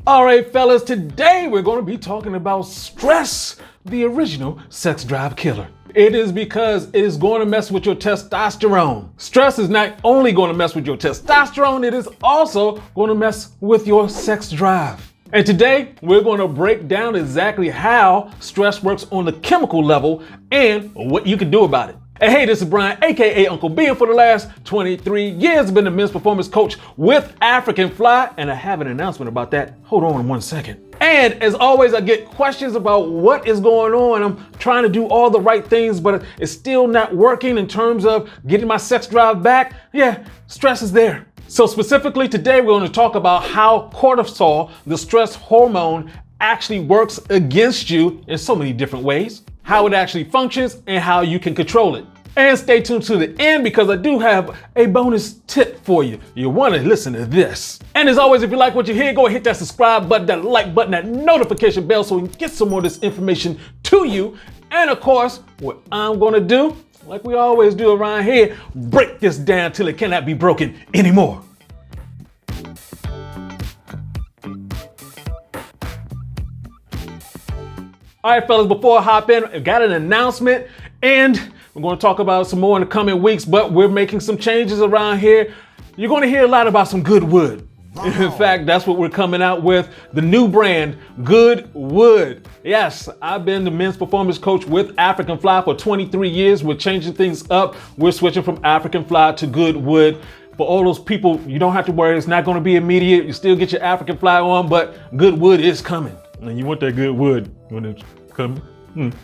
All right, fellas, today we're going to be talking about stress, the original sex drive killer. It is because it is going to mess with your testosterone. Stress is not only going to mess with your testosterone, it is also going to mess with your sex drive. And today we're going to break down exactly how stress works on the chemical level and what you can do about it. And hey, this is Brian, aka Uncle B, and for the last 23 years I've been a men's performance coach with African Fly, and I have an announcement about that. Hold on 1 second. And as always, I get questions about what is going on. I'm trying to do all the right things, but it's still not working in terms of getting my sex drive back. Yeah, stress is there. So specifically today, we're going to talk about how cortisol, the stress hormone, actually works against you in so many different ways, how it actually functions, and how you can control it. And stay tuned to the end because I do have a bonus tip for you. You want to listen to this. And as always, if you like what you hear, go and hit that subscribe button, that like button, that notification bell so we can get some more of this information to you. And of course, what I'm going to do, like we always do around here, break this down till it cannot be broken anymore. All right, fellas, before I hop in, I got an announcement, and we're going to talk about some more in the coming weeks, but we're making some changes around here. You're going to hear a lot about some good wood. Wow. In fact, that's what we're coming out with, the new brand, Good Wood. Yes, I've been the men's performance coach with African Fly for 23 years. We're changing things up. We're switching from African Fly to Good Wood. For all those people, you don't have to worry. It's not going to be immediate. You still get your African Fly on, but Good Wood is coming. And you want that good wood when it's coming.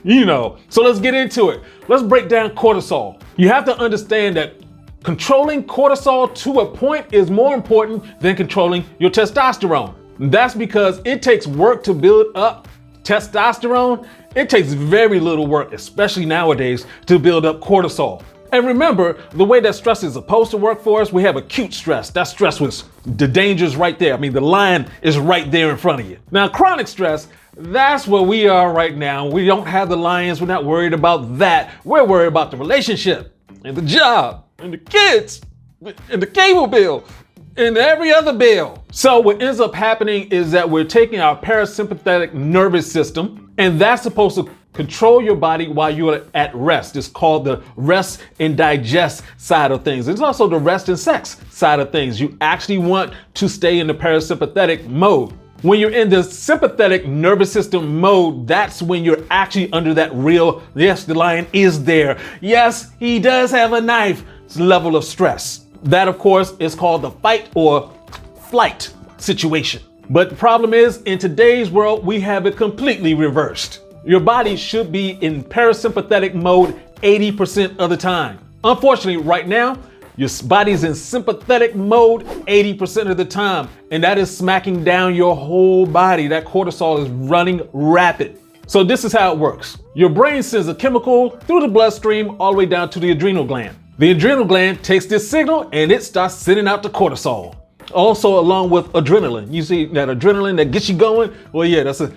You know. So let's get into it. Let's break down cortisol. You have to understand that controlling cortisol to a point is more important than controlling your testosterone. That's because it takes work to build up testosterone. It takes very little work, especially nowadays, to build up cortisol. And remember, the way that stress is supposed to work for us, we have acute stress. That stress was the danger's right there. I mean, the lion is right there in front of you. Now, chronic stress, that's where we are right now. We don't have the lions. We're not worried about that. We're worried about the relationship and the job and the kids and the cable bill and every other bill. So what ends up happening is that we're taking our parasympathetic nervous system, and that's supposed to control your body while you're at rest. It's called the rest and digest side of things. It's also the rest and sex side of things. You actually want to stay in the parasympathetic mode. When you're in the sympathetic nervous system mode, that's when you're actually under that real, yes, the lion is there. Yes, he does have a knife level of stress. That, of course, is called the fight or flight situation. But the problem is, in today's world, we have it completely reversed. Your body should be in parasympathetic mode 80% of the time. Unfortunately, right now, your body's in sympathetic mode 80% of the time, and that is smacking down your whole body. That cortisol is running rapid. So this is how it works. Your brain sends a chemical through the bloodstream all the way down to the adrenal gland. The adrenal gland takes this signal and it starts sending out the cortisol. Also, along with adrenaline. You see that adrenaline that gets you going? Well, yeah, that's a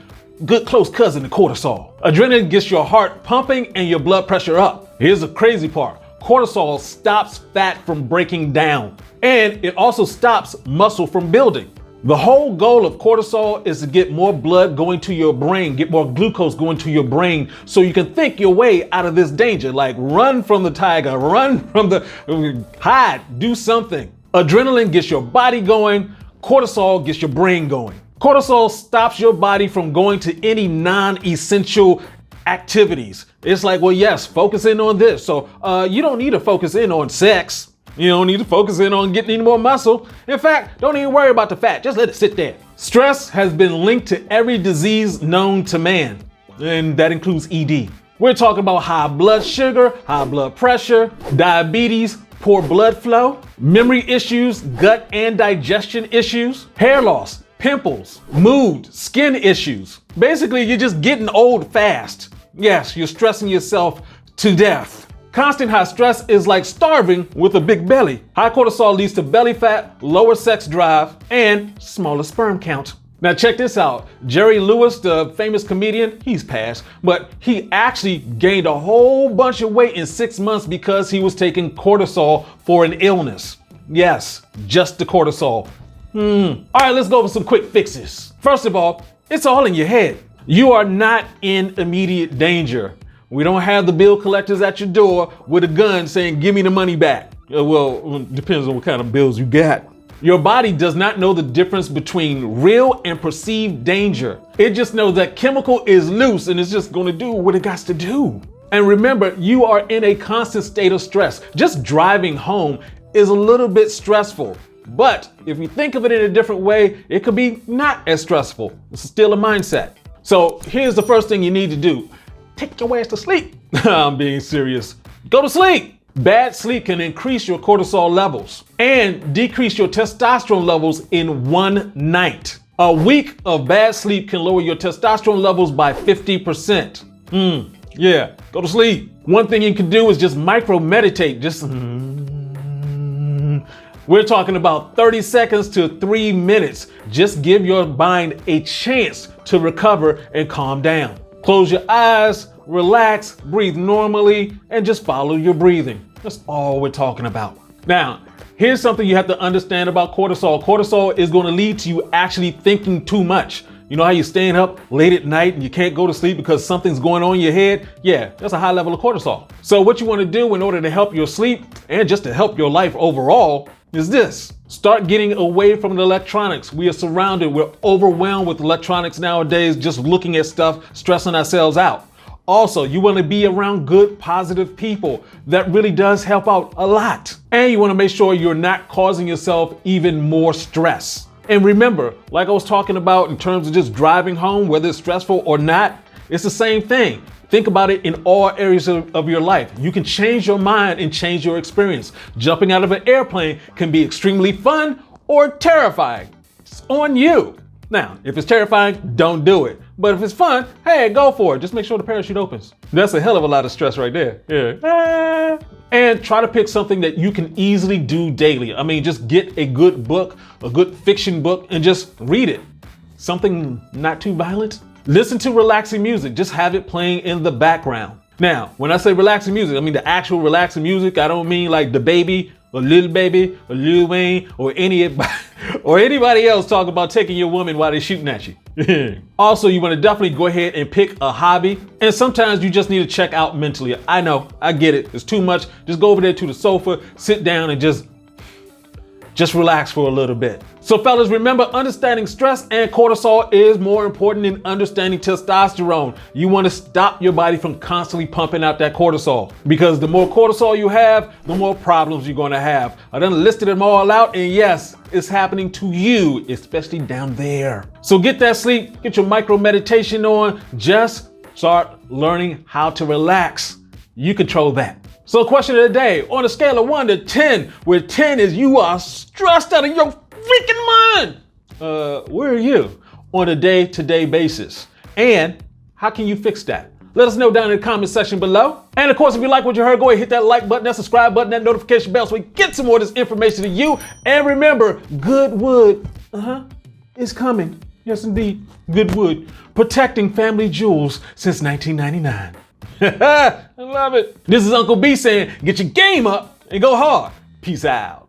good close cousin to cortisol. Adrenaline gets your heart pumping and your blood pressure up. Here's the crazy part. Cortisol stops fat from breaking down, and it also stops muscle from building. The whole goal of cortisol is to get more blood going to your brain, get more glucose going to your brain so you can think your way out of this danger, like run from the tiger, run from the hide, do something. Adrenaline gets your body going, cortisol gets your brain going. Cortisol stops your body from going to any non-essential activities. It's like, well, yes, focus in on this. So you don't need to focus in on sex. You don't need to focus in on getting any more muscle. In fact, don't even worry about the fat. Just let it sit there. Stress has been linked to every disease known to man, and that includes ED. We're talking about high blood sugar, high blood pressure, diabetes, poor blood flow, memory issues, gut and digestion issues, hair loss, pimples, mood, skin issues. Basically, you're just getting old fast. Yes, you're stressing yourself to death. Constant high stress is like starving with a big belly. High cortisol leads to belly fat, lower sex drive, and smaller sperm count. Now check this out. Jerry Lewis, the famous comedian, he's passed, but he actually gained a whole bunch of weight in 6 months because he was taking cortisol for an illness. Yes, just the cortisol. All right, let's go over some quick fixes. First of all, it's all in your head. You are not in immediate danger. We don't have the bill collectors at your door with a gun saying, give me the money back. Well, it depends on what kind of bills you got. Your body does not know the difference between real and perceived danger. It just knows that chemical is loose and it's just going to do what it got to do. And remember, you are in a constant state of stress. Just driving home is a little bit stressful. But if you think of it in a different way, it could be not as stressful. It's still a mindset. So here's the first thing you need to do. Take your ass to sleep. I'm being serious. Go to sleep. Bad sleep can increase your cortisol levels and decrease your testosterone levels in one night. A week of bad sleep can lower your testosterone levels by 50%. Yeah, go to sleep. One thing you can do is just micro meditate. We're talking about 30 seconds to 3 minutes. Just give your mind a chance to recover and calm down. Close your eyes, relax, breathe normally, and just follow your breathing. That's all we're talking about. Now, here's something you have to understand about cortisol. Cortisol is going to lead to you actually thinking too much. You know how you're staying up late at night and you can't go to sleep because something's going on in your head? Yeah, that's a high level of cortisol. So what you want to do in order to help your sleep and just to help your life overall is this. Start getting away from the electronics. We are surrounded, we're overwhelmed with electronics nowadays, just looking at stuff, stressing ourselves out. Also, you want to be around good, positive people. That really does help out a lot. And you want to make sure you're not causing yourself even more stress. And remember, like I was talking about in terms of just driving home, whether it's stressful or not, it's the same thing. Think about it in all areas of your life. You can change your mind and change your experience. Jumping out of an airplane can be extremely fun or terrifying. It's on you. Now, if it's terrifying, don't do it. But if it's fun, hey, go for it. Just make sure the parachute opens. That's a hell of a lot of stress right there. Yeah. And try to pick something that you can easily do daily. I mean, just get a good book, a good fiction book, and just read it. Something not too violent. Listen to relaxing music. Just have it playing in the background. Now, when I say relaxing music, I mean the actual relaxing music. I don't mean like the Baby or Lil Baby or Lil Wayne or anybody else talking about taking your woman while they're shooting at you. Also, you want to definitely go ahead and pick a hobby. And sometimes you just need to check out mentally. I know, I get it. It's too much. Just go over there to the sofa, sit down and just relax for a little bit. So fellas, remember, understanding stress and cortisol is more important than understanding testosterone. You want to stop your body from constantly pumping out that cortisol, because the more cortisol you have, the more problems you're going to have. I done listed them all out, and yes, it's happening to you, especially down there. So get that sleep, get your micro meditation on, just start learning how to relax. You control that. So question of the day, on a scale of 1 to 10, where 10 is you are stressed out of your freaking mind, where are you on a day-to-day basis? And how can you fix that? Let us know down in the comment section below. And of course, if you like what you heard, go ahead, hit that like button, that subscribe button, that notification bell so we get some more of this information to you. And remember, good wood is coming. Yes, indeed, good wood. Protecting family jewels since 1999. I love it. This is Uncle B saying, get your game up and go hard. Peace out.